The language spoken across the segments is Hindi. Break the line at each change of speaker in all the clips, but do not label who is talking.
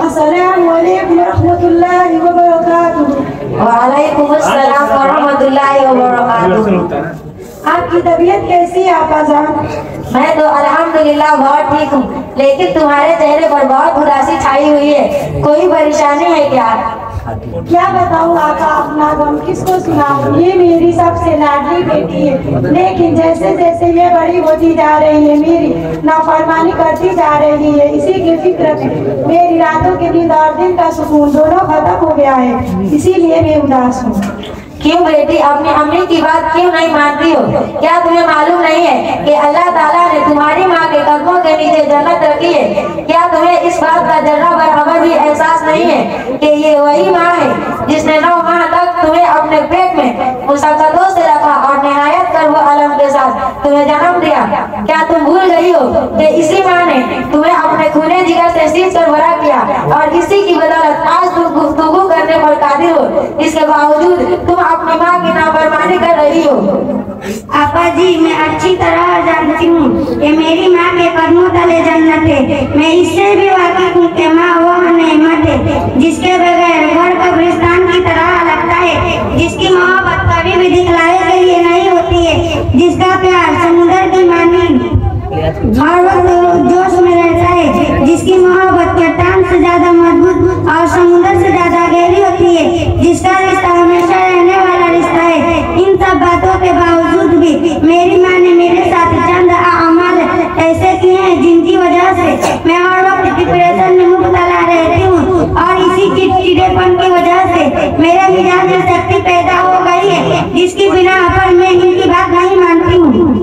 अस्सलामु अलैकुम रहमतुल्लाहि व बरकातुहू।
वालेकुम अस्सलाम व रहमतुल्लाहि व बरकातुहू।
आपकी तबीयत कैसी है आपा जान?
मैं तो अल्हम्दुलिल्लाह बहुत ठीक हूँ, लेकिन तुम्हारे चेहरे पर बहुत उदासी छाई हुई है। कोई परेशानी है क्या?
क्या बताऊँ आका, अपना गम किसको सुनाऊँ। ये मेरी सबसे लाडली बेटी है, लेकिन जैसे जैसे ये बड़ी होती जा रही है मेरी नाफरमानी करती जा रही है। इसी की फिक्र में मेरी रातों की नींद और दिन का सुकून दोनों खत्म हो गया है, इसीलिए मैं उदास हूँ।
क्यों बेटी, अपनी अम्मी की बात क्यों नहीं मानती हो? क्या तुम्हें मालूम नहीं है कि अल्लाह ताला ने तुम्हारी माँ के कदमों के नीचे जन्नत रखी है? क्या तुम्हें इस बात का जर्रा बराबर भी एहसास नहीं है कि ये वही माँ है जिसने 9 माह तक तुम्हें अपने पेट में मुशक्कतों से रखा और निहायत कर वो अलम के साथ तुम्हें जन्म दिया? क्या तुम भूल गई हो कि इसी माँ ने तुम्हें अपने खूने जिगर से सींच कर बड़ा किया और इसी की बदौलत आज तुम गुफ्तगू करने पर कादिर हो? इसके बावजूद तुम अपनी माँ की नाफरमानी कर रही हो।
आपा जी, मैं अच्छी तरह जानती हूँ कि मेरी माँ के कदमों तले जन्नत है। मैं इससे भी वाकिफ हूँ कि माँ वो नेमत है जिसके बगैर घर कब्रिस्तान की तरह लगता है, जिसकी मोहब्बत कभी भी दिखलाने के लिए नहीं होती है, जिसका प्यार समुद्र की मानी हर वक्त जोश में रहता है, जिसकी मोहब्बत चट्टान से ज्यादा मजबूत और समुद्र से ज्यादा गहरी होती है, जिसका रिश्ता हमेशा रहने वाला रिश्ता है। इन सब बातों के बावजूद भी मेरी माँ ने मेरे साथ चंद अमाल ऐसे किए हैं जिनकी वजह से मैं हर वक्त डिप्रेशन में मुब्तला रहती हूँ और इसी चिड़चिड़ेपन की वजह से मेरे मिजाज में शक्ति पैदा हो गई है, जिसकी बिना पर मैं इनकी बात नहीं मानती हूँ।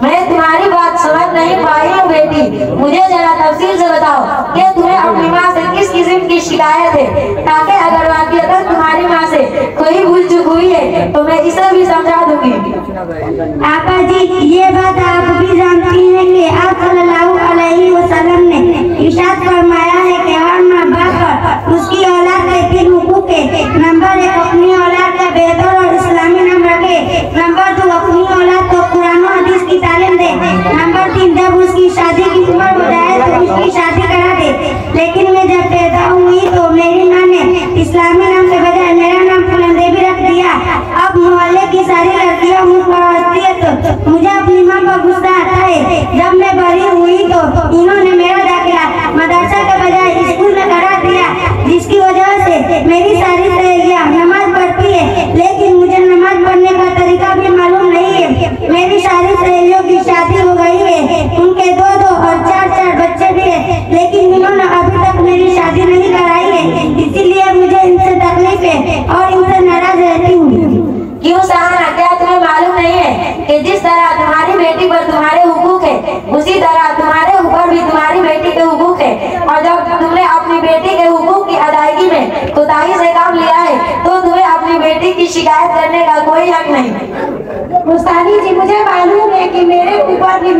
मैं तुम्हारी बात समझ नहीं पाई हूँ बेटी, मुझे जरा तफसील से बताओ कि तुम्हें अपनी माँ से किस किस्म की शिकायत है, ताकि अगर वाकईतन तुम्हारी माँ से कोई भूल चूक हुई है तो मैं इसे भी समझा दूंगी।
आपा जी, ये बात आप भी जानती हैं कि आप सल्लल्लाहु अलैहि वसल्लम ने इरशाद फरमाया है कि हर माँ बाप पर उसकी औलाद के 3 हुकूक है। नंबर 1, अपनी औलाद का बेहतर और इस्लामी नाम रखे। नंबर 2, अपनी औलाद को कुरान और हदीस की तालीम दे। नंबर 3, जब उसकी शादी की उम्र हो जाए तो उसकी शादी करा दे। लेकिन मैं जब पैदा हुई तो मेरी माँ ने इस्लामी नाम के बजाय मेरा नाम फुलंदेवी रख दिया। अब मोहल्ले की सारी लड़कियां मुझ पर हंसती है तो मुझे अपनी माँ पर गुस्सा आता है। जब मैं बड़ी हुई तो इन्होंने मेरा दाखिला मदरसा के बजाय स्कूल में करा दिया, जिसकी वजह से मेरी सारी सहेलियां नमाज पढ़ती है, लेकिन मुझे नमाज पढ़ने का तरीका भी मालूम नहीं है। मेरी सारी सहेलियों की शादी हो गई है, उनके 2-2 और 4-4 बच्चे भी है, लेकिन इन्होंने अभी तक मेरी शादी नहीं कराई है। इसीलिए मुझे इनसे तकलीफ है और इनसे नाराज रहती हूँ।
क्यों सहाना, क्या तुम्हें मालूम नहीं है कि जिस तरह तुम्हारी बेटी पर तुम्हारे हुकूक है, उसी तरह तुम्हारे ऊपर भी तुम्हारी बेटी के हुकूक है? और जब तुमने अपनी बेटी के हुकूक की अदायगी में कोताही से काम लिया है तो तुम्हें अपनी बेटी की शिकायत करने का कोई हक नहीं।
मुस्तानी जी, मुझे मालूम है कि मेरे ऊपर भी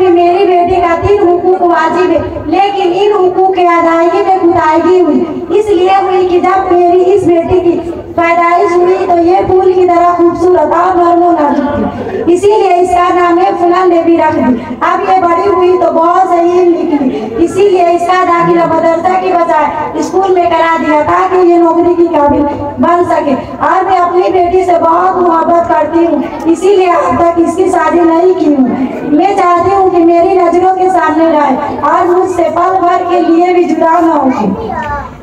मेरी बेटी का 3 हुकूक वाजिब है, लेकिन इन हुकूक की अदायगी में कोताही हुई। इसलिए हुई कि जब मेरी इस बेटी की पैदाइश हुई तो ये फूल की तरह खूबसूरत और नरमो नाजुक थी, इसीलिए इसका नाम है फुलंदेवी रख दी। अब ये बड़ी हुई तो बहुत सही निकली, इसीलिए इसका दाखिला मदरसा की बजाय स्कूल में करा दिया ताकि ये नौकरी की काबिल बन सके। और मैं अपनी बेटी से बहुत मोहब्बत करती हूँ, इसीलिए अब तक इसकी शादी नहीं की हूँ। मैं चाहती हूँ कि मेरी नजरों के सामने रहे और मुझसे पल भर के लिए भी जुदा न होगी।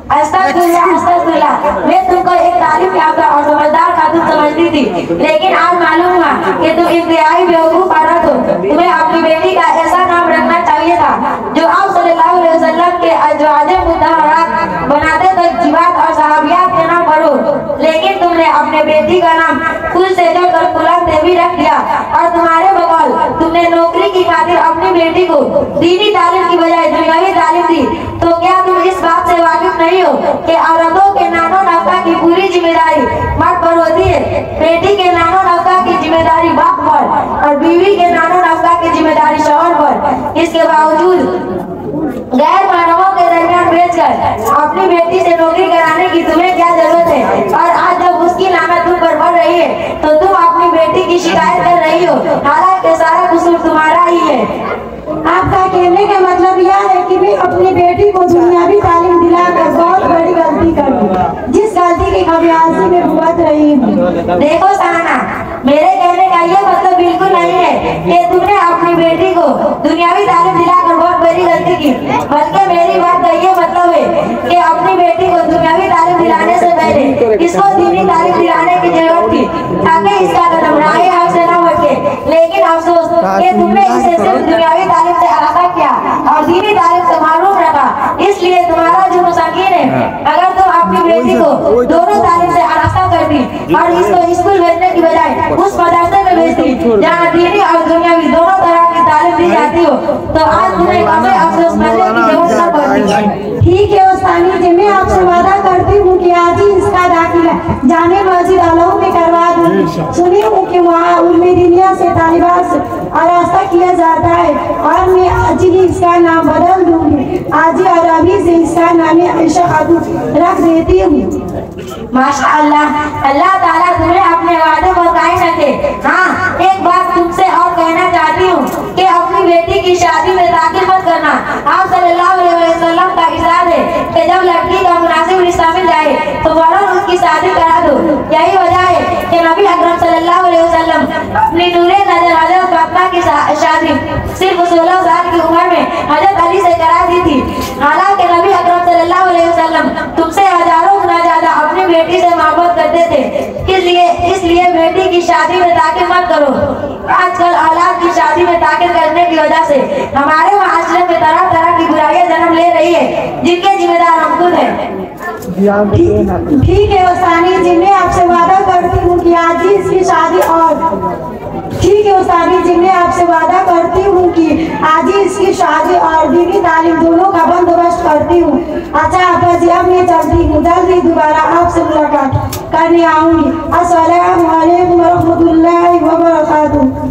अस्तगफिरुल्लाह, अस्तगफिरुल्लाह। मैं तुमको एक तारीफ याफ्ता और समझदार खातून समझती थी, लेकिन आज मालूम हुआ कि तुम इंतहाई बेवकूफ औरत हो। तुम्हें अपनी बेटी का ऐसा नाम रखना चाहिए था जो आप सल्लल्लाहु अलैहि वसल्लम के अज़वाजे मुतहहरात बनाते तक जीवात और सहाबियात के नाम पढ़ो, लेकिन तुमने अपने बेटी का नाम फूल से जोड़कर फुलंदेवी रख दिया। और तुम्हारे बकौल तुमने नौकरी की खातिर अपनी बेटी को दीनी तालीम की बजाय दुनियावी तालीम दी। तो क्या तुम इस बात से वाकिफ नहीं हो कि औरतों के नानो नफका की पूरी जिम्मेदारी मर्द पर होती है? बेटी के नानो नफका की जिम्मेदारी बाप पर और बीवी के नानो नफका की जिम्मेदारी शौहर पर। इसके बावजूद गैर मानवों के दरमियान बेचकर अपनी बेटी से नौकरी कराने की तुम्हें क्या जरूरत है? और आज जब उसकी लानत तुम पर पड़ रही है तो तुम अपनी बेटी की शिकायत कर रही हो, हालांकि सारा कसूर तुम्हारा ही है।
आपका कहने का मतलब यह
की, बल्कि मेरी बात का ये मतलब है कि अपनी बेटी को दुनियावी तालीम दिलाने से पहले इसको दीनी तालीम दिलाने की जरूरत थी, ताकि इसका कदम राहे आपसे न भटके। लेकिन अफसोस कि तुमने इसे सिर्फ दुनियावी तालीम से आगाह किया और दीनी तालीम से मालूम रखा, इसलिए तुम्हारा जो संगीन है। अगर तुम अपनी बेटी को दोनों तालीम से आगाह करती और इसको स्कूल भेजने की बजाय उस मदरसे में भेजती जहाँ दीनी और दुनियावी दोनों तरह की तालीम दी जाती हो, तो आज तुम्हें कभी अफसोस करने की जरूरत न पड़ती।
ठीक है उस्तानी जी, मैं आपसे वादा करती हूँ कि आज ही इसका दाखिला जामे मस्जिद अलहू में करवा दूँगी। सुनी हूँ कि वहाँ उम्मे दुनिया से तालिबात से आरास्ता किया जाता है और मैं आज ही इसका नाम बदल दूँगी। आज ही और अभी से इसका नाम आयशा खातून रख देती हूँ।
माशाअल्लाह, अल्लाह ताला तुम्हें अपने वादे को कायम रखे। हाँ, एक बात तुमसे और कहना चाहती हूँ कि अपनी बेटी की शादी में दाखिल मत करना। आप सल्लल्लाहु अलैहि वसल्लम का इरशाद है कि जब लड़की का मुनासिब रिश्ता मिल जाए तो फौरन उसकी शादी करा दो। यही वजह है कि नबी अकरम सल्लल्लाहु अलैहि वसल्लम अपनी नूरे नजर हजरत फातिमा की शादी सिर्फ 16 साल की उम्र में हजरत अली से करा दी थी। हालांकि नबी अकरम सल्लल्लाहु अलैहि वसल्लम तुमसे हजारों गुना ज्यादा अपनी बेटी से मोहब्बत करते थे, इसलिए बेटी की शादी में दाखिल मत करो। आजकल औलाद की शादी में दाखिल करने की वजह से हमारे माशरे में तरह तरह की बुराइयां जन्म ले रही है, जिनके जिम्मेदार हम खुद हैं।
ठीक है उस्तानी जी, मैं आपसे वादा करती हूँ कि आज ही इसकी शादी ठीक है उस्तानी जी, मैं आपसे वादा करती हूँ कि आज ही इसकी शादी और दीनी तालीम दोनों का बंदोबस्त करती हूँ। अच्छा आपा जी, अब मैं चलती हूँ, जल्दी दोबारा आपसे मुलाकात करने आऊँगी। अस्सलामु अलैकुम व रहमतुल्लाहि व बरकातुहू।